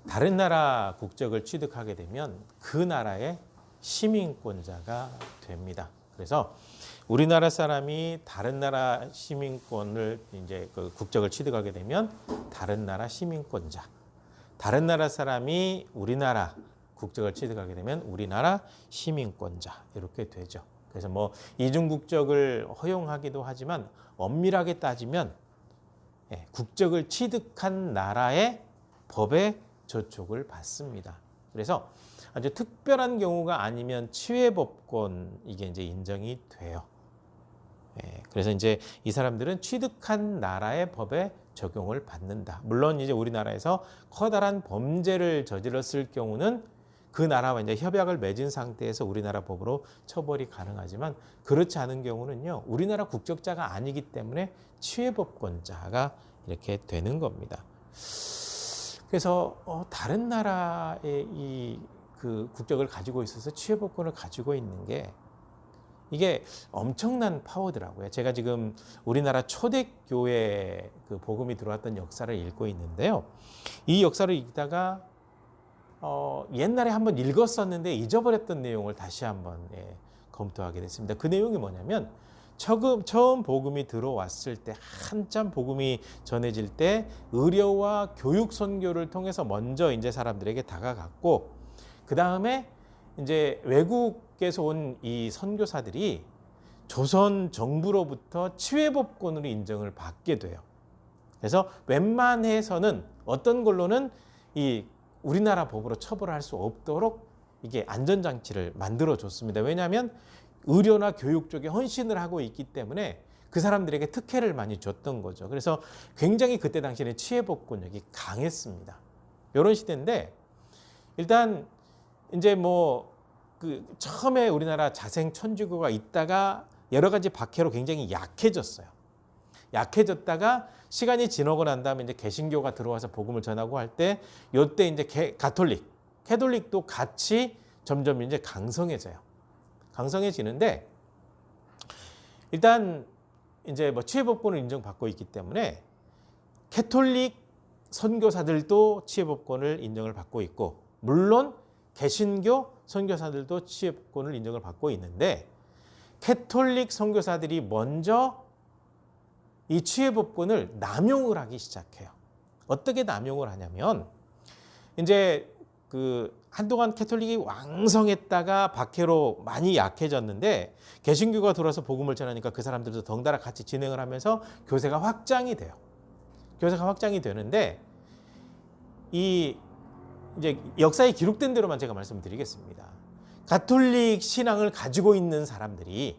다른 나라 국적을 취득하게 되면 그 나라의 시민권자가 됩니다. 그래서 우리나라 사람이 다른 나라 시민권을 이제 그 국적을 취득하게 되면 다른 나라 시민권자, 다른 나라 사람이 우리나라 국적을 취득하게 되면 우리나라 시민권자 이렇게 되죠. 그래서 뭐 이중 국적을 허용하기도 하지만 엄밀하게 따지면 국적을 취득한 나라의 법에 저촉을 받습니다. 그래서 아주 특별한 경우가 아니면 치외법권 이게 이제 인정이 돼요. 그래서 이제 이 사람들은 취득한 나라의 법에 적용을 받는다. 물론 이제 우리나라에서 커다란 범죄를 저질렀을 경우는 그 나라와 이제 협약을 맺은 상태에서 우리나라 법으로 처벌이 가능하지만 그렇지 않은 경우는요. 우리나라 국적자가 아니기 때문에 치외법권자가 이렇게 되는 겁니다. 그래서 다른 나라의 이 그 국적을 가지고 있어서 치외법권을 가지고 있는 게 이게 엄청난 파워더라고요. 제가 지금 우리나라 초대교회 그 복음이 들어왔던 역사를 읽고 있는데요. 이 역사를 읽다가 옛날에 한번 읽었었는데 잊어버렸던 내용을 다시 한번 검토하게 됐습니다. 그 내용이 뭐냐면 처음 복음이 들어왔을 때 한참 복음이 전해질 때 의료와 교육 선교를 통해서 먼저 이제 사람들에게 다가갔고 그 다음에 이제 외국에서 온 이 선교사들이 조선 정부로부터 치외법권으로 인정을 받게 돼요. 그래서 웬만해서는 어떤 걸로는 이 우리나라 법으로 처벌할 수 없도록 이게 안전장치를 만들어 줬습니다. 왜냐하면 의료나 교육 쪽에 헌신을 하고 있기 때문에 그 사람들에게 특혜를 많이 줬던 거죠. 그래서 굉장히 그때 당시에는 치외법권력이 강했습니다. 이런 시대인데 일단 이제 뭐 그 처음에 우리나라 자생 천주교가 있다가 여러 가지 박해로 굉장히 약해졌어요. 약해졌다가 시간이 지나고 난 다음에 이제 개신교가 들어와서 복음을 전하고 할 때 요때 이제 캐톨릭도 같이 점점 이제 강성해져요. 강성해지는데 일단 이제 뭐 치외법권을 인정받고 있기 때문에 캐톨릭 선교사들도 치외법권을 인정을 받고 있고 물론 개신교 선교사들도 치외법권을 인정을 받고 있는데 캐톨릭 선교사들이 먼저 이 치외법권을 남용을 하기 시작해요. 어떻게 남용을 하냐면 이제 그 한동안 캐톨릭이 왕성했다가 박해로 많이 약해졌는데 개신교가 들어와서 복음을 전하니까 그 사람들도 덩달아 같이 진행을 하면서 교세가 확장이 돼요. 교세가 확장이 되는데 이 이제 역사에 기록된 대로만 제가 말씀드리겠습니다. 가톨릭 신앙을 가지고 있는 사람들이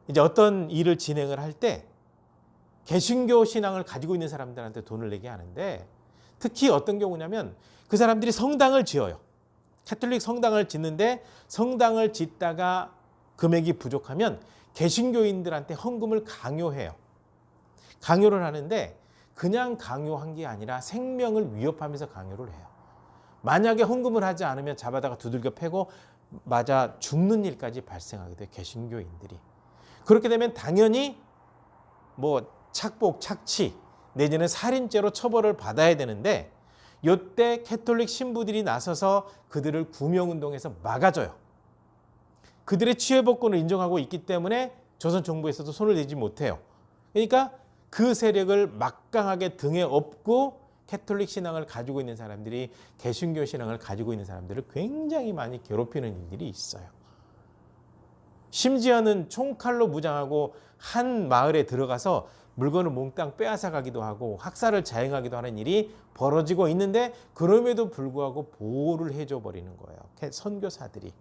이제 어떤 일을 진행을 할 때 개신교 신앙을 가지고 있는 사람들한테 돈을 내게 하는데 특히 어떤 경우냐면 그 사람들이 성당을 지어요. 가톨릭 성당을 짓는데 성당을 짓다가 금액이 부족하면 개신교인들한테 헌금을 강요해요. 강요를 하는데 그냥 강요한 게 아니라 생명을 위협하면서 강요를 해요. 만약에 헌금을 하지 않으면 잡아다가 두들겨 패고 맞아 죽는 일까지 발생하게 돼요. 개신교인들이. 그렇게 되면 당연히 뭐 착복, 착취 내지는 살인죄로 처벌을 받아야 되는데 이때 캐톨릭 신부들이 나서서 그들을 구명운동에서 막아줘요. 그들의 치외법권을 인정하고 있기 때문에 조선 정부에서도 손을 대지 못해요. 그러니까 그 세력을 막강하게 등에 업고 캐톨릭 신앙을 가지고 있는 사람들이 개신교 신앙을 가지고 있는 사람들을 굉장히 많이 괴롭히는 일들이 있어요. 심지어는 총칼로 무장하고 한 마을에 들어가서 물건을 몽땅 빼앗아가기도 하고 학살을 자행하기도 하는 일이 벌어지고 있는데 그럼에도 불구하고 보호를 해줘 버리는 거예요. 선교사들이.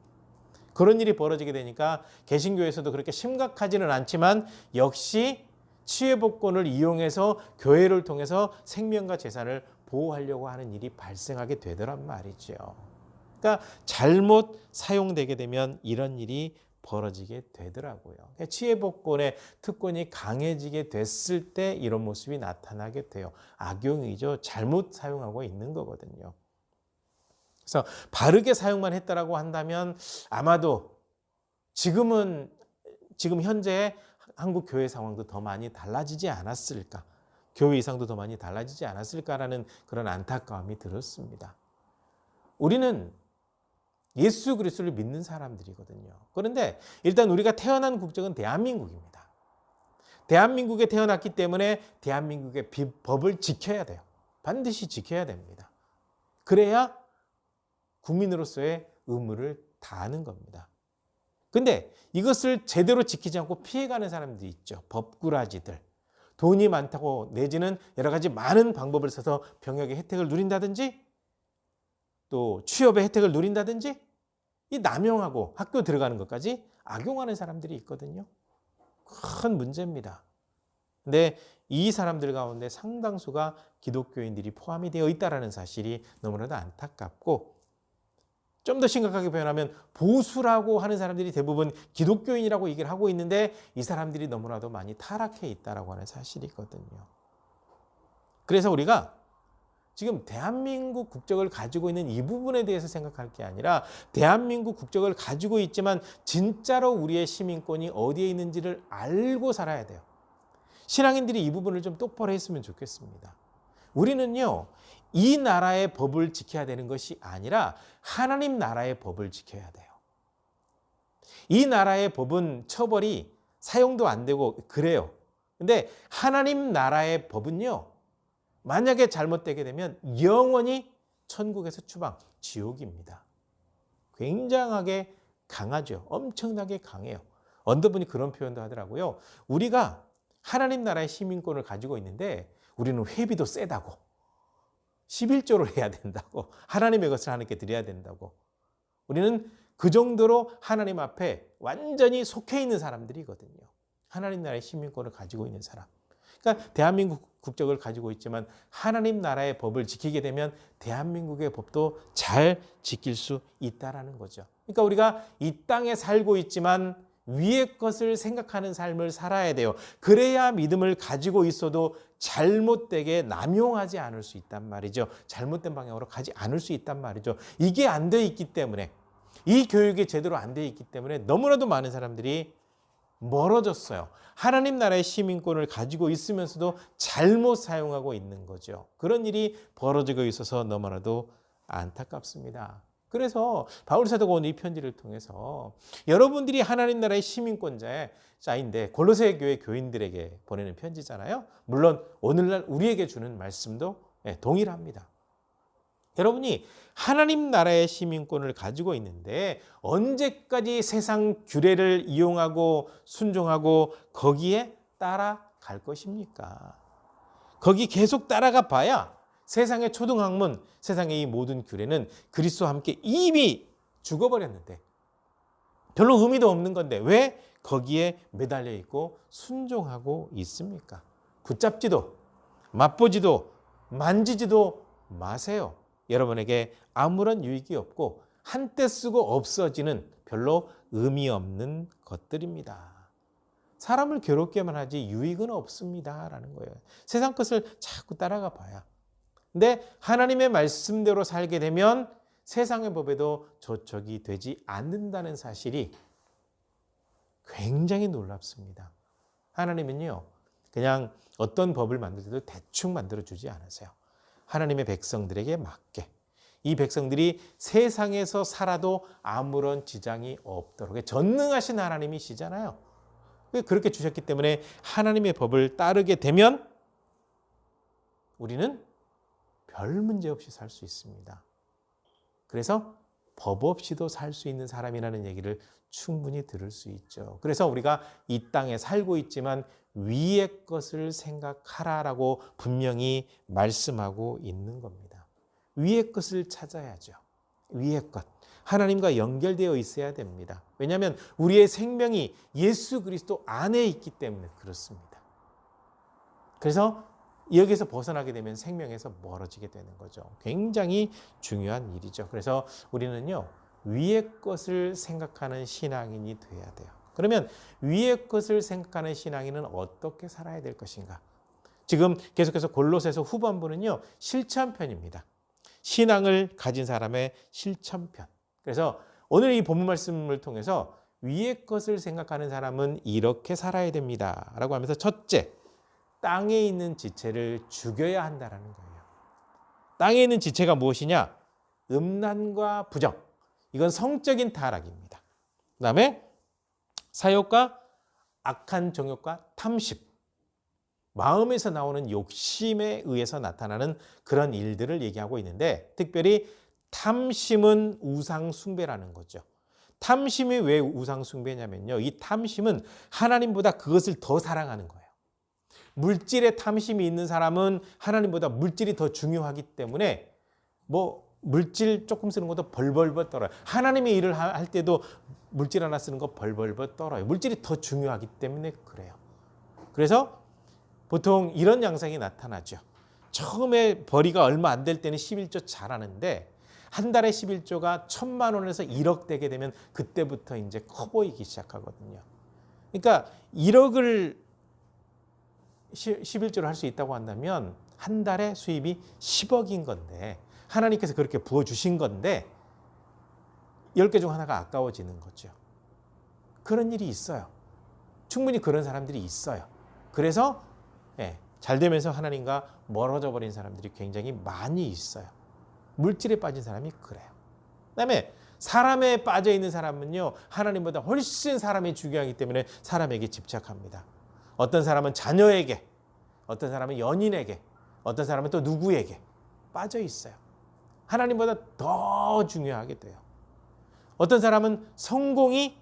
그런 일이 벌어지게 되니까 개신교에서도 그렇게 심각하지는 않지만 역시 치외법권을 이용해서 교회를 통해서 생명과 재산을 보호하려고 하는 일이 발생하게 되더란 말이죠. 그러니까 잘못 사용되게 되면 이런 일이 벌어지게 되더라고요. 치외법권의 특권이 강해지게 됐을 때 이런 모습이 나타나게 돼요. 악용이죠. 잘못 사용하고 있는 거거든요. 그래서 바르게 사용만 했다라고 한다면 아마도 지금 현재 한국 교회 상황도 더 많이 달라지지 않았을까. 교회 이상도 더 많이 달라지지 않았을까라는 그런 안타까움이 들었습니다. 우리는 예수 그리스도를 믿는 사람들이거든요. 그런데 일단 우리가 태어난 국적은 대한민국입니다. 대한민국에 태어났기 때문에 대한민국의 법을 지켜야 돼요. 반드시 지켜야 됩니다. 그래야 국민으로서의 의무를 다하는 겁니다. 근데 이것을 제대로 지키지 않고 피해가는 사람들이 있죠. 법꾸라지들. 돈이 많다고 내지는 여러 가지 많은 방법을 써서 병역의 혜택을 누린다든지 또 취업의 혜택을 누린다든지 이 남용하고 학교 들어가는 것까지 악용하는 사람들이 있거든요. 큰 문제입니다. 근데 이 사람들 가운데 상당수가 기독교인들이 포함이 되어 있다는 사실이 너무나도 안타깝고 좀 더 심각하게 표현하면 보수라고 하는 사람들이 대부분 기독교인이라고 얘기를 하고 있는데 이 사람들이 너무나도 많이 타락해 있다고 하는 사실이거든요. 그래서 우리가 지금 대한민국 국적을 가지고 있는 이 부분에 대해서 생각할 게 아니라 대한민국 국적을 가지고 있지만 진짜로 우리의 시민권이 어디에 있는지를 알고 살아야 돼요. 신앙인들이 이 부분을 좀 똑바로 했으면 좋겠습니다. 우리는요, 이 나라의 법을 지켜야 되는 것이 아니라 하나님 나라의 법을 지켜야 돼요. 이 나라의 법은 처벌이 사용도 안 되고 그래요. 근데 하나님 나라의 법은요, 만약에 잘못되게 되면 영원히 천국에서 추방, 지옥입니다. 굉장하게 강하죠. 엄청나게 강해요. 어느 분이 그런 표현도 하더라고요. 우리가 하나님 나라의 시민권을 가지고 있는데 우리는 회비도 세다고. 11조를 해야 된다고. 하나님의 것을 하나님께 드려야 된다고. 우리는 그 정도로 하나님 앞에 완전히 속해 있는 사람들이거든요. 하나님 나라의 시민권을 가지고 있는 사람. 그러니까 대한민국 국적을 가지고 있지만 하나님 나라의 법을 지키게 되면 대한민국의 법도 잘 지킬 수 있다는 거죠. 그러니까 우리가 이 땅에 살고 있지만 위의 것을 생각하는 삶을 살아야 돼요. 그래야 믿음을 가지고 있어도 잘못되게 남용하지 않을 수 있단 말이죠. 잘못된 방향으로 가지 않을 수 있단 말이죠. 이게 안 돼 있기 때문에, 이 교육이 제대로 안 돼 있기 때문에 너무나도 많은 사람들이 멀어졌어요. 하나님 나라의 시민권을 가지고 있으면서도 잘못 사용하고 있는 거죠. 그런 일이 벌어지고 있어서 너무나도 안타깝습니다. 그래서 바울 사도가 오늘 이 편지를 통해서 여러분들이 하나님 나라의 시민권자인데 골로새 교회 교인들에게 보내는 편지잖아요. 물론 오늘날 우리에게 주는 말씀도 동일합니다. 여러분이 하나님 나라의 시민권을 가지고 있는데 언제까지 세상 규례를 이용하고 순종하고 거기에 따라갈 것입니까? 거기 계속 따라가 봐야 세상의 초등학문, 세상의 이 모든 규례는 그리스도와 함께 이미 죽어버렸는데 별로 의미도 없는 건데 왜 거기에 매달려 있고 순종하고 있습니까? 붙잡지도 맛보지도 만지지도 마세요. 여러분에게 아무런 유익이 없고 한때 쓰고 없어지는 별로 의미 없는 것들입니다. 사람을 괴롭게만 하지 유익은 없습니다라는 거예요. 세상 것을 자꾸 따라가 봐야. 근데 하나님의 말씀대로 살게 되면 세상의 법에도 저촉이 되지 않는다는 사실이 굉장히 놀랍습니다. 하나님은요, 그냥 어떤 법을 만들 때도 대충 만들어주지 않으세요. 하나님의 백성들에게 맞게. 이 백성들이 세상에서 살아도 아무런 지장이 없도록 전능하신 하나님이시잖아요. 그렇게 주셨기 때문에 하나님의 법을 따르게 되면 우리는 별 문제 없이 살 수 있습니다. 그래서 법 없이도 살 수 있는 사람이라는 얘기를 충분히 들을 수 있죠. 그래서 우리가 이 땅에 살고 있지만 위의 것을 생각하라라고 분명히 말씀하고 있는 겁니다. 위의 것을 찾아야죠. 위의 것. 하나님과 연결되어 있어야 됩니다. 왜냐하면 우리의 생명이 예수 그리스도 안에 있기 때문에 그렇습니다. 그래서 여기서 벗어나게 되면 생명에서 멀어지게 되는 거죠. 굉장히 중요한 일이죠. 그래서 우리는요, 위의 것을 생각하는 신앙인이 돼야 돼요. 그러면 위의 것을 생각하는 신앙인은 어떻게 살아야 될 것인가? 지금 계속해서 골로새서 후반부는요, 실천편입니다. 신앙을 가진 사람의 실천편. 그래서 오늘 이 본문 말씀을 통해서 위의 것을 생각하는 사람은 이렇게 살아야 됩니다. 라고 하면서 첫째, 땅에 있는 지체를 죽여야 한다라는 거예요. 땅에 있는 지체가 무엇이냐? 음란과 부정. 이건 성적인 타락입니다. 그 다음에 사욕과 악한 정욕과 탐심. 마음에서 나오는 욕심에 의해서 나타나는 그런 일들을 얘기하고 있는데, 특별히 탐심은 우상 숭배라는 거죠. 탐심이 왜 우상 숭배냐면요, 이 탐심은 하나님보다 그것을 더 사랑하는 거예요. 물질에 탐심이 있는 사람은 하나님보다 물질이 더 중요하기 때문에 뭐 물질 조금 쓰는 것도 벌벌벌 떨어요. 하나님의 일을 할 때도 물질 하나 쓰는 거 벌벌벌 떨어요. 물질이 더 중요하기 때문에 그래요. 그래서 보통 이런 양상이 나타나죠. 처음에 벌이가 얼마 안 될 때는 11조 잘하는데 한 달에 11조가 1,000만 원에서 1억 되게 되면 그때부터 이제 커 보이기 시작하거든요. 그러니까 1억을 11조를 할 수 있다고 한다면 한 달에 수입이 10억인 건데, 하나님께서 그렇게 부어주신 건데 10개 중 하나가 아까워지는 거죠. 그런 일이 있어요. 충분히 그런 사람들이 있어요. 그래서 잘 되면서 하나님과 멀어져 버린 사람들이 굉장히 많이 있어요. 물질에 빠진 사람이 그래요. 그다음에 사람에 빠져 있는 사람은요, 하나님보다 훨씬 사람이 중요하기 때문에 사람에게 집착합니다. 어떤 사람은 자녀에게, 어떤 사람은 연인에게, 어떤 사람은 또 누구에게 빠져 있어요. 하나님보다 더 중요하게 돼요. 어떤 사람은 성공이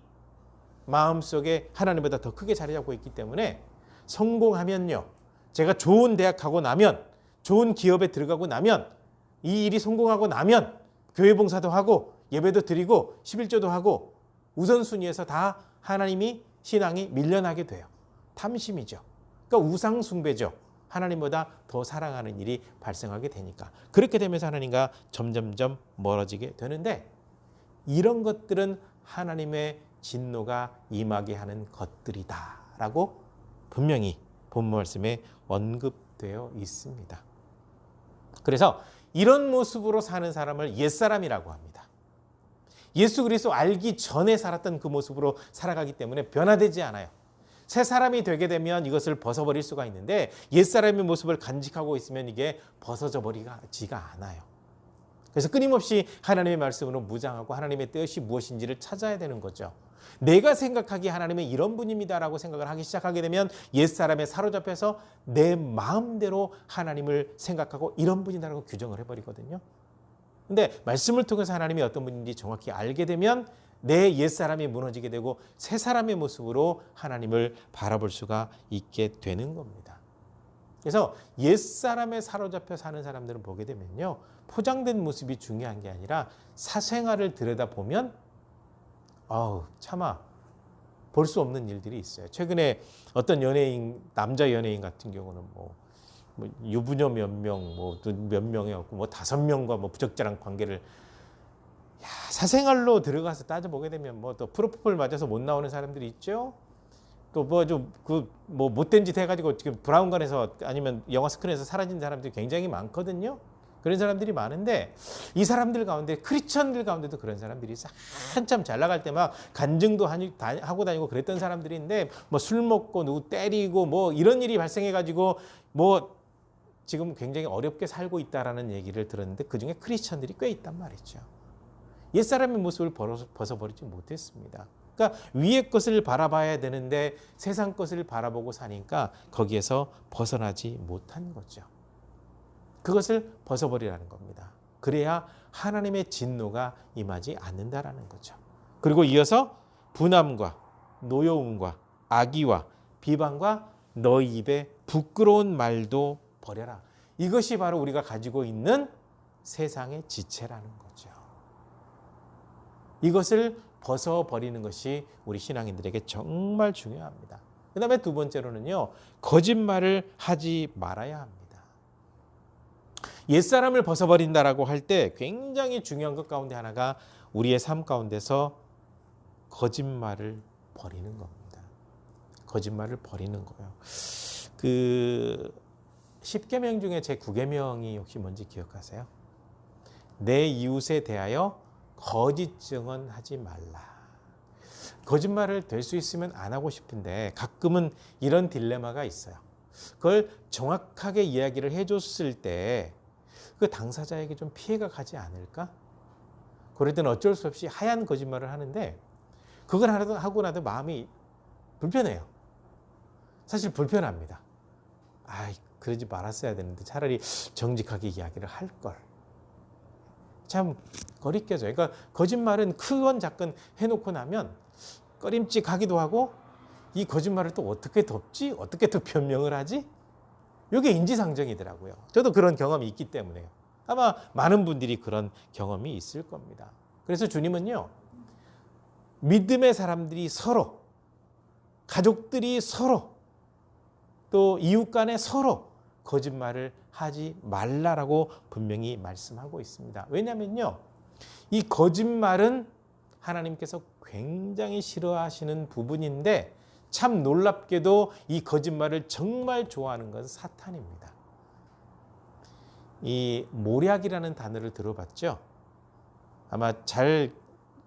마음속에 하나님보다 더 크게 자리 잡고 있기 때문에 성공하면요, 제가 좋은 대학 가고 나면, 좋은 기업에 들어가고 나면, 이 일이 성공하고 나면 교회 봉사도 하고 예배도 드리고 11조도 하고 우선순위에서 다 하나님이, 신앙이 밀려나게 돼요. 탐심이죠. 그러니까 우상 숭배죠. 하나님보다 더 사랑하는 일이 발생하게 되니까. 그렇게 되면서 하나님과 점점점 멀어지게 되는데, 이런 것들은 하나님의 진노가 임하게 하는 것들이다라고 분명히 본 말씀에 언급되어 있습니다. 그래서 이런 모습으로 사는 사람을 옛사람이라고 합니다. 예수 그리스도 알기 전에 살았던 그 모습으로 살아가기 때문에 변화되지 않아요. 새 사람이 되게 되면 이것을 벗어버릴 수가 있는데, 옛사람의 모습을 간직하고 있으면 이게 벗어져 버리지가 않아요. 그래서 끊임없이 하나님의 말씀으로 무장하고 하나님의 뜻이 무엇인지를 찾아야 되는 거죠. 내가 생각하기에 하나님은 이런 분입니다라고 생각을 하기 시작하게 되면 옛사람에 사로잡혀서 내 마음대로 하나님을 생각하고 이런 분이다라고 규정을 해버리거든요. 근데 말씀을 통해서 하나님이 어떤 분인지 정확히 알게 되면 내 옛사람이 무너지게 되고 새 사람의 모습으로 하나님을 바라볼 수가 있게 되는 겁니다. 그래서 옛사람에 사로잡혀 사는 사람들을 보게 되면요, 포장된 모습이 중요한 게 아니라 사생활을 들여다보면 차마 볼 수 없는 일들이 있어요. 최근에 어떤 연예인, 남자 연예인 같은 경우는 뭐 유부녀 몇 명, 몇 명이었고 5명과 부적절한 관계를, 사생활로 들어가서 따져보게 되면 또 프로포폴 맞아서 못 나오는 사람들이 있죠. 또 못된 짓 해가지고 지금 브라운관에서 아니면 영화 스크린에서 사라진 사람들이 굉장히 많거든요. 그런 사람들이 많은데, 이 사람들 가운데, 크리스천들 가운데도 그런 사람들이 있어. 한참 잘 나갈 때 막 간증도 하고 다니고 그랬던 사람들인데, 술 먹고 누구 때리고 이런 일이 발생해가지고 지금 굉장히 어렵게 살고 있다라는 얘기를 들었는데, 그중에 크리스천들이 꽤 있단 말이죠. 옛사람의 모습을 벗어버리지 못했습니다. 그러니까 위의 것을 바라봐야 되는데 세상 것을 바라보고 사니까 거기에서 벗어나지 못한 거죠. 그것을 벗어버리라는 겁니다. 그래야 하나님의 진노가 임하지 않는다라는 거죠. 그리고 이어서 분함과 노여움과 악의와 비방과 너희 입에 부끄러운 말도 버려라. 이것이 바로 우리가 가지고 있는 세상의 지체라는 거죠. 이것을 벗어버리는 것이 우리 신앙인들에게 정말 중요합니다. 그 다음에 두 번째로는요, 거짓말을 하지 말아야 합니다. 옛사람을 벗어버린다라고 할 때 굉장히 중요한 것 가운데 하나가 우리의 삶 가운데서 거짓말을 버리는 겁니다. 거짓말을 버리는 거예요. 10계명 중에 제 9계명이 혹시 뭔지 기억하세요? 내 이웃에 대하여 거짓 증언하지 말라. 거짓말을 될 수 있으면 안 하고 싶은데 가끔은 이런 딜레마가 있어요. 그걸 정확하게 이야기를 해줬을 때 그 당사자에게 좀 피해가 가지 않을까? 그럴 때는 어쩔 수 없이 하얀 거짓말을 하는데 그걸 하고 나도 마음이 불편해요. 사실 불편합니다. 그러지 말았어야 되는데 차라리 정직하게 이야기를 할 걸. 참 거리껴져요. 그러니까 거짓말은 크건 작건 해놓고 나면 꺼림칙하기도 하고 이 거짓말을 또 어떻게 덮지? 어떻게 또 변명을 하지? 이게 인지상정이더라고요. 저도 그런 경험이 있기 때문에요. 아마 많은 분들이 그런 경험이 있을 겁니다. 그래서 주님은요, 믿음의 사람들이 서로, 가족들이 서로, 또 이웃 간에 서로 거짓말을 하지 말라라고 분명히 말씀하고 있습니다. 왜냐면요, 이 거짓말은 하나님께서 굉장히 싫어하시는 부분인데 참 놀랍게도 이 거짓말을 정말 좋아하는 건 사탄입니다. 이 모략이라는 단어를 들어봤죠? 아마 잘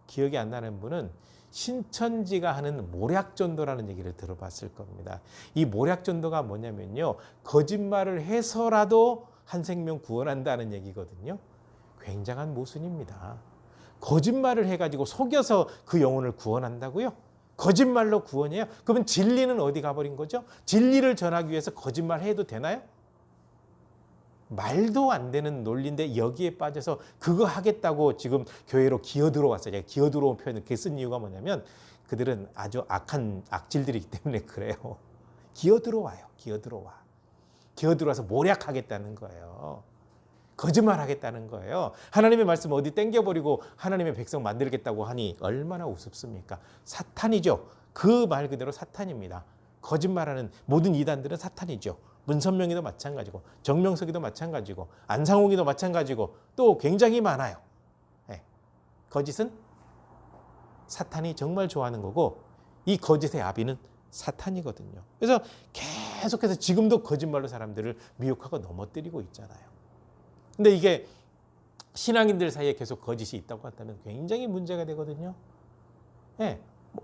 기억이 안 나는 분은 신천지가 하는 모략전도라는 얘기를 들어봤을 겁니다. 이 모략전도가 뭐냐면요, 거짓말을 해서라도 한 생명 구원한다는 얘기거든요. 굉장한 모순입니다. 거짓말을 해가지고 속여서 그 영혼을 구원한다고요? 거짓말로 구원이에요? 그러면 진리는 어디 가버린 거죠? 진리를 전하기 위해서 거짓말해도 되나요? 말도 안 되는 논리인데 여기에 빠져서 그거 하겠다고 지금 교회로 기어들어왔어요. 제가 기어들어온 표현을 그렇게 쓴 이유가 뭐냐면 그들은 아주 악한 악질들이기 때문에 그래요. 기어들어와요. 기어들어와서 모략하겠다는 거예요. 거짓말하겠다는 거예요. 하나님의 말씀 어디 땡겨버리고 하나님의 백성 만들겠다고 하니 얼마나 우습습니까? 사탄이죠. 그 말 그대로 사탄입니다. 거짓말하는 모든 이단들은 사탄이죠. 문선명이도 마찬가지고 정명석이도 마찬가지고 안상홍이도 마찬가지고 또 굉장히 많아요. 네. 거짓은 사탄이 정말 좋아하는 거고 이 거짓의 아비는 사탄이거든요. 그래서 계속해서 지금도 거짓말로 사람들을 미혹하고 넘어뜨리고 있잖아요. 근데 이게 신앙인들 사이에 계속 거짓이 있다고 한다면 굉장히 문제가 되거든요. 네.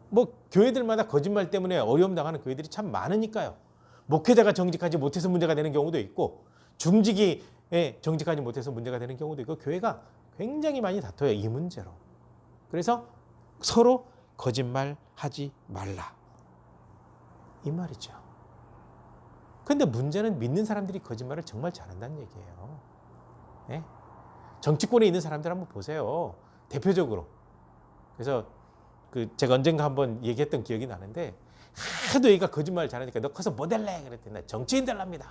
뭐 교회들마다 거짓말 때문에 어려움 당하는 교회들이 참 많으니까요. 목회자가 정직하지 못해서 문제가 되는 경우도 있고 중직이 정직하지 못해서 문제가 되는 경우도 있고 교회가 굉장히 많이 다퉈요. 이 문제로. 그래서 서로 거짓말하지 말라. 이 말이죠. 그런데 문제는 믿는 사람들이 거짓말을 정말 잘한다는 얘기예요. 네? 정치권에 있는 사람들 한번 보세요. 대표적으로. 그래서 제가 언젠가 한번 얘기했던 기억이 나는데 하도 얘가 거짓말 잘하니까 너 커서 뭐 될래? 그랬더니 나 정치인 될랍니다.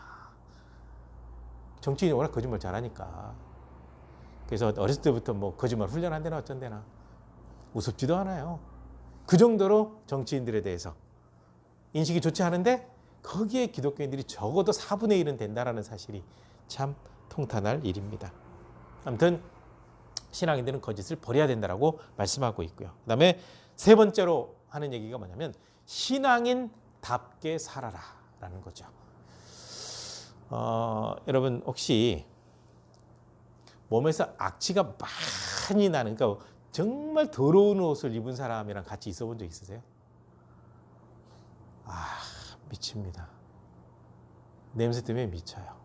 정치인이 워낙 거짓말 잘하니까. 그래서 어렸을 때부터 뭐 거짓말 훈련한대나 어쩐대나 우습지도 않아요. 그 정도로 정치인들에 대해서 인식이 좋지 않은데 거기에 기독교인들이 적어도 4분의 1은 된다라는 사실이 참 통탄할 일입니다. 아무튼 신앙인들은 거짓을 버려야 된다라고 말씀하고 있고요. 그 다음에 세 번째로 하는 얘기가 뭐냐면 신앙인답게 살아라 라는 거죠. 여러분 혹시 몸에서 악취가 많이 나는, 그러니까 정말 더러운 옷을 입은 사람이랑 같이 있어 본 적 있으세요? 미칩니다. 냄새 때문에 미쳐요.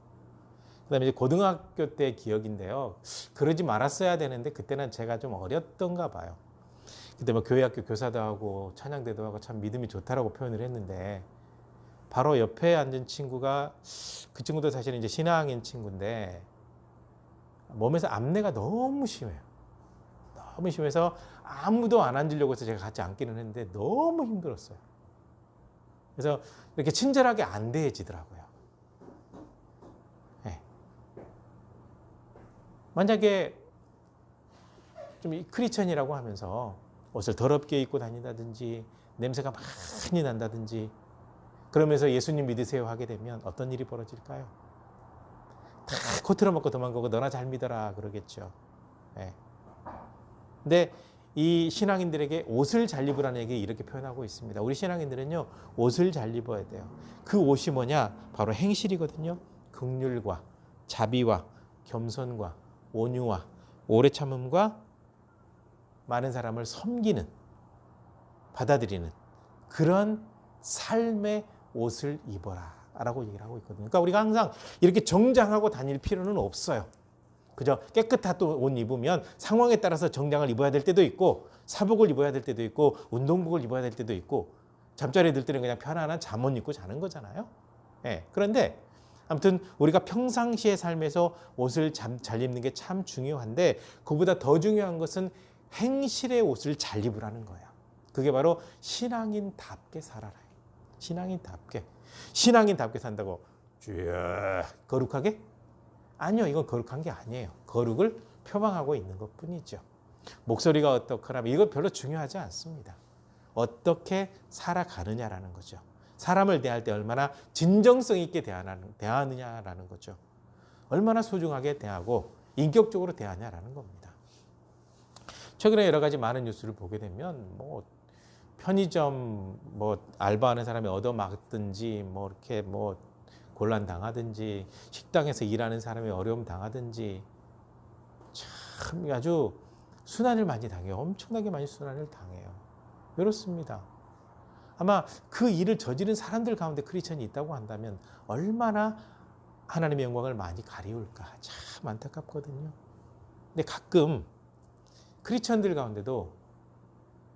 그 다음에 이제 고등학교 때 기억인데요. 그러지 말았어야 되는데 그때는 제가 좀 어렸던가 봐요. 그때 뭐 교회학교 교사도 하고 찬양대도 하고 참 믿음이 좋다라고 표현을 했는데 바로 옆에 앉은 친구가, 그 친구도 사실은 이제 신앙인 친구인데 몸에서 암내가 너무 심해요. 너무 심해서 아무도 안 앉으려고 해서 제가 같이 앉기는 했는데 너무 힘들었어요. 그래서 이렇게 친절하게 안 대해지더라고요. 네. 만약에 좀 크리스천이라고 하면서 옷을 더럽게 입고 다닌다든지 냄새가 많이 난다든지 그러면서 예수님 믿으세요 하게 되면 어떤 일이 벌어질까요? 다 코트를 먹고 도망가고 너나 잘 믿어라 그러겠죠. 네. 근데 이 신앙인들에게 옷을 잘 입으라는 얘기 이렇게 표현하고 있습니다. 우리 신앙인들은요, 옷을 잘 입어야 돼요. 그 옷이 뭐냐? 바로 행실이거든요. 긍휼과 자비와 겸손과 온유와 오래 참음과 많은 사람을 섬기는, 받아들이는 그런 삶의 옷을 입어라 된다라고 얘기를 하고 있거든요. 그러니까 우리가 항상 이렇게 정장하고 다닐 필요는 없어요. 그죠? 깨끗한 또 옷 입으면 상황에 따라서 정장을 입어야 될 때도 있고 사복을 입어야 될 때도 있고 운동복을 입어야 될 때도 있고 잠자리에 들 때는 그냥 편안한 잠옷 입고 자는 거잖아요. 예. 그런데 아무튼 우리가 평상시의 삶에서 옷을 잘 입는 게 참 중요한데 그보다 더 중요한 것은 행실의 옷을 잘 입으라는 거예요. 그게 바로 신앙인답게 살아라. 신앙인답게 산다고 쭉 거룩하게? 아니요, 이건 거룩한 게 아니에요. 거룩을 표방하고 있는 것뿐이죠. 목소리가 어떻거나 이거 별로 중요하지 않습니다. 어떻게 살아가느냐라는 거죠. 사람을 대할 때 얼마나 진정성 있게 대하느냐라는 거죠. 얼마나 소중하게 대하고 인격적으로 대하냐라는 겁니다. 최근에 여러 가지 많은 뉴스를 보게 되면 뭐 편의점 뭐 알바하는 사람이 얻어맞든지 뭐 이렇게 뭐 곤란 당하든지 식당에서 일하는 사람이 어려움 당하든지 참 아주 순환을 많이 당해요. 엄청나게 많이 순환을 당해요. 이렇습니다. 아마 그 일을 저지른 사람들 가운데 크리스천이 있다고 한다면 얼마나 하나님의 영광을 많이 가리울까 참 안타깝거든요. 근데 가끔 크리스천들 가운데도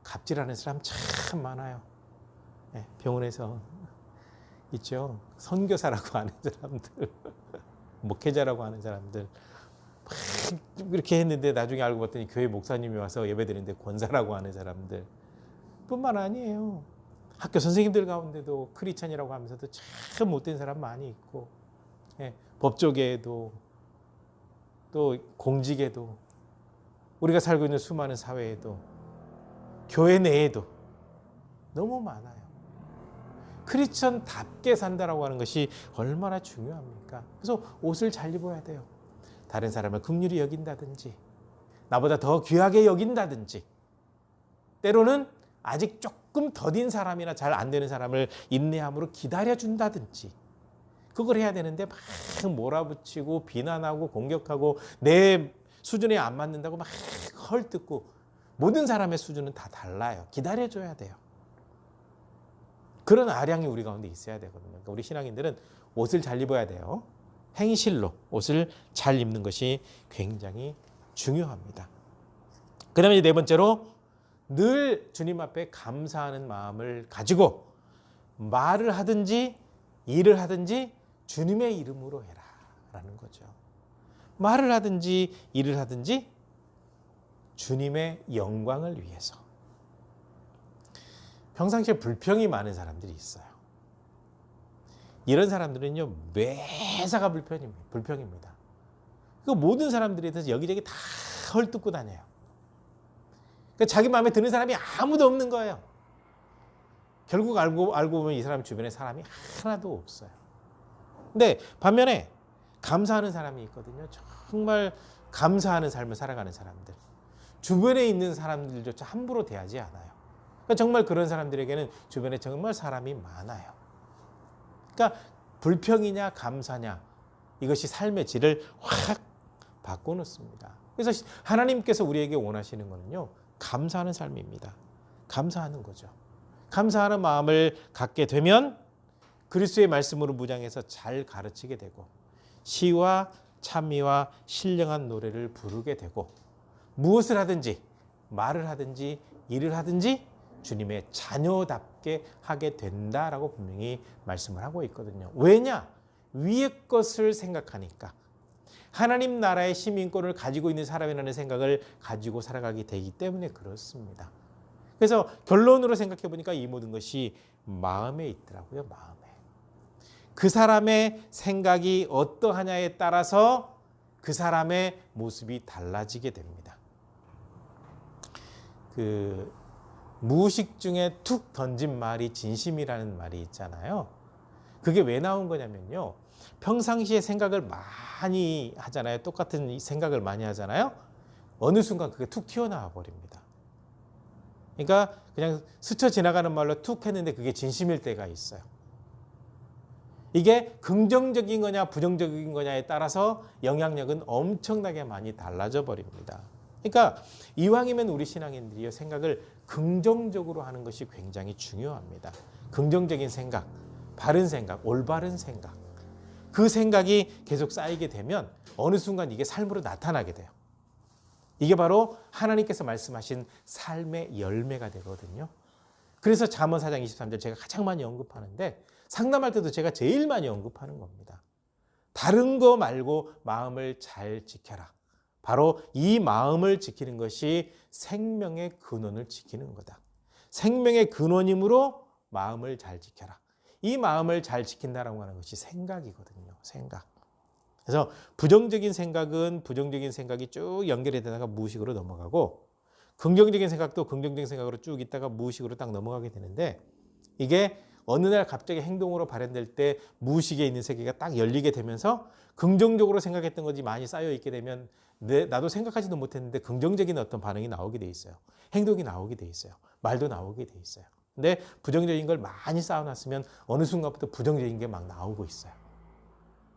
갑질하는 사람 참 많아요. 네, 병원에서 있죠. 선교사라고 하는 사람들, 목회자라고 하는 사람들 막 이렇게 했는데 나중에 알고 봤더니 교회 목사님이 와서 예배드리는데 권사라고 하는 사람들 뿐만 아니에요. 학교 선생님들 가운데도 크리스찬이라고 하면서도 참 못된 사람 많이 있고 예, 법조계에도 또 공직에도 우리가 살고 있는 수많은 사회에도 교회 내에도 너무 많아요. 크리스천답게 산다라고 하는 것이 얼마나 중요합니까? 그래서 옷을 잘 입어야 돼요. 다른 사람을 긍휼히 여긴다든지 나보다 더 귀하게 여긴다든지 때로는 아직 조금 더딘 사람이나 잘 안 되는 사람을 인내함으로 기다려준다든지 그걸 해야 되는데 막 몰아붙이고 비난하고 공격하고 내 수준에 안 맞는다고 막 헐뜯고 모든 사람의 수준은 다 달라요. 기다려줘야 돼요. 그런 아량이 우리 가운데 있어야 되거든요. 그러니까 우리 신앙인들은 옷을 잘 입어야 돼요. 행실로 옷을 잘 입는 것이 굉장히 중요합니다. 그 다음에 네 번째로 늘 주님 앞에 감사하는 마음을 가지고 말을 하든지 일을 하든지 주님의 이름으로 해라 라는 거죠. 말을 하든지 일을 하든지 주님의 영광을 위해서. 평상시에 불평이 많은 사람들이 있어요. 이런 사람들은요 매사가 불평입니다. 그 모든 사람들에 대해서 여기저기 다 헐뜯고 다녀요. 그러니까 자기 마음에 드는 사람이 아무도 없는 거예요. 결국 알고 보면 이 사람 주변에 사람이 하나도 없어요. 근데 반면에 감사하는 사람이 있거든요. 정말 감사하는 삶을 살아가는 사람들. 주변에 있는 사람들조차 함부로 대하지 않아요. 그러니까 정말 그런 사람들에게는 주변에 정말 사람이 많아요. 그러니까 불평이냐 감사냐 이것이 삶의 질을 확 바꿔놓습니다. 그래서 하나님께서 우리에게 원하시는 거는요. 감사하는 삶입니다. 감사하는 거죠. 감사하는 마음을 갖게 되면 그리스도의 말씀으로 무장해서 잘 가르치게 되고 시와 찬미와 신령한 노래를 부르게 되고 무엇을 하든지 말을 하든지 일을 하든지 주님의 자녀답게 하게 된다라고 분명히 말씀을 하고 있거든요. 왜냐? 위의 것을 생각하니까. 하나님 나라의 시민권을 가지고 있는 사람이라는 생각을 가지고 살아가게 되기 때문에 그렇습니다. 그래서 결론으로 생각해 보니까 이 모든 것이 마음에 있더라고요. 마음에. 그 사람의 생각이 어떠하냐에 따라서 그 사람의 모습이 달라지게 됩니다. 무의식 중에 툭 던진 말이 진심이라는 말이 있잖아요. 그게 왜 나온 거냐면요. 평상시에 생각을 많이 하잖아요. 똑같은 생각을 많이 하잖아요. 어느 순간 그게 툭 튀어나와 버립니다. 그러니까 그냥 스쳐 지나가는 말로 툭 했는데 그게 진심일 때가 있어요. 이게 긍정적인 거냐 부정적인 거냐에 따라서 영향력은 엄청나게 많이 달라져 버립니다. 그러니까 이왕이면 우리 신앙인들이 생각을 긍정적으로 하는 것이 굉장히 중요합니다. 긍정적인 생각, 바른 생각, 올바른 생각. 그 생각이 계속 쌓이게 되면 어느 순간 이게 삶으로 나타나게 돼요. 이게 바로 하나님께서 말씀하신 삶의 열매가 되거든요. 그래서 잠언 4장 23절 제가 가장 많이 언급하는데 상담할 때도 제가 제일 많이 언급하는 겁니다. 다른 거 말고 마음을 잘 지켜라. 바로 이 마음을 지키는 것이 생명의 근원을 지키는 거다. 생명의 근원이므로 마음을 잘 지켜라. 이 마음을 잘 지킨다라고 하는 것이 생각이거든요. 생각. 그래서 부정적인 생각은 부정적인 생각이 쭉 연결이 되다가 무의식으로 넘어가고 긍정적인 생각도 긍정적인 생각으로 쭉 있다가 무의식으로 딱 넘어가게 되는데 이게 어느 날 갑자기 행동으로 발현될 때 무의식에 있는 세계가 딱 열리게 되면서 긍정적으로 생각했던 것이 많이 쌓여 있게 되면 나도 생각하지도 못했는데 긍정적인 어떤 반응이 나오게 돼 있어요. 행동이 나오게 돼 있어요. 말도 나오게 돼 있어요. 근데 부정적인 걸 많이 쌓아놨으면 어느 순간부터 부정적인 게 막 나오고 있어요.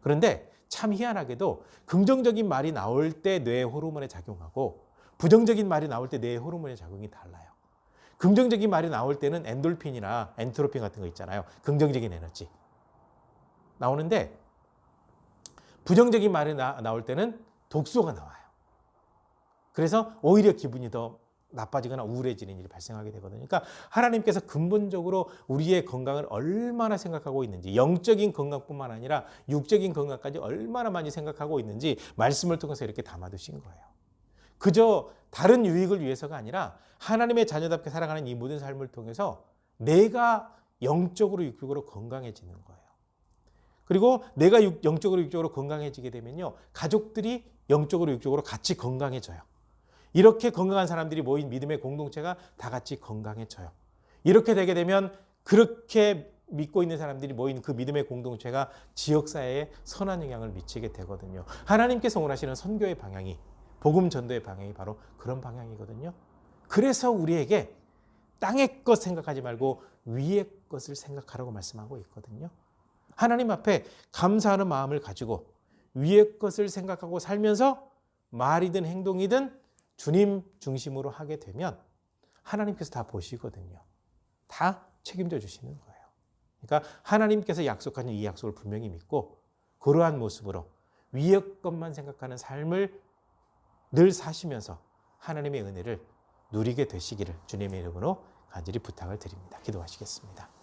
그런데 참 희한하게도 긍정적인 말이 나올 때 뇌의 호르몬에 작용하고 부정적인 말이 나올 때 뇌의 호르몬의 작용이 달라요. 긍정적인 말이 나올 때는 엔돌핀이나 엔트로핀 같은 거 있잖아요. 긍정적인 에너지 나오는데 부정적인 말이 나올 때는 독소가 나와요. 그래서 오히려 기분이 더 나빠지거나 우울해지는 일이 발생하게 되거든요. 그러니까 하나님께서 근본적으로 우리의 건강을 얼마나 생각하고 있는지, 영적인 건강뿐만 아니라 육적인 건강까지 얼마나 많이 생각하고 있는지 말씀을 통해서 이렇게 담아두신 거예요. 그저 다른 유익을 위해서가 아니라 하나님의 자녀답게 살아가는 이 모든 삶을 통해서 내가 영적으로 육적으로 건강해지는 거예요. 그리고 내가 영적으로 육적으로 건강해지게 되면요, 가족들이 영적으로 육적으로 같이 건강해져요. 이렇게 건강한 사람들이 모인 믿음의 공동체가 다 같이 건강해져요. 이렇게 되게 되면 그렇게 믿고 있는 사람들이 모인 그 믿음의 공동체가 지역사회에 선한 영향을 미치게 되거든요. 하나님께서 원하시는 선교의 방향이, 복음 전도의 방향이 바로 그런 방향이거든요. 그래서 우리에게 땅의 것 생각하지 말고 위의 것을 생각하라고 말씀하고 있거든요. 하나님 앞에 감사하는 마음을 가지고 위의 것을 생각하고 살면서 말이든 행동이든 주님 중심으로 하게 되면 하나님께서 다 보시거든요. 다 책임져 주시는 거예요. 그러니까 하나님께서 약속하는 이 약속을 분명히 믿고 그러한 모습으로 위의 것만 생각하는 삶을 늘 사시면서 하나님의 은혜를 누리게 되시기를 주님의 이름으로 간절히 부탁을 드립니다. 기도하시겠습니다.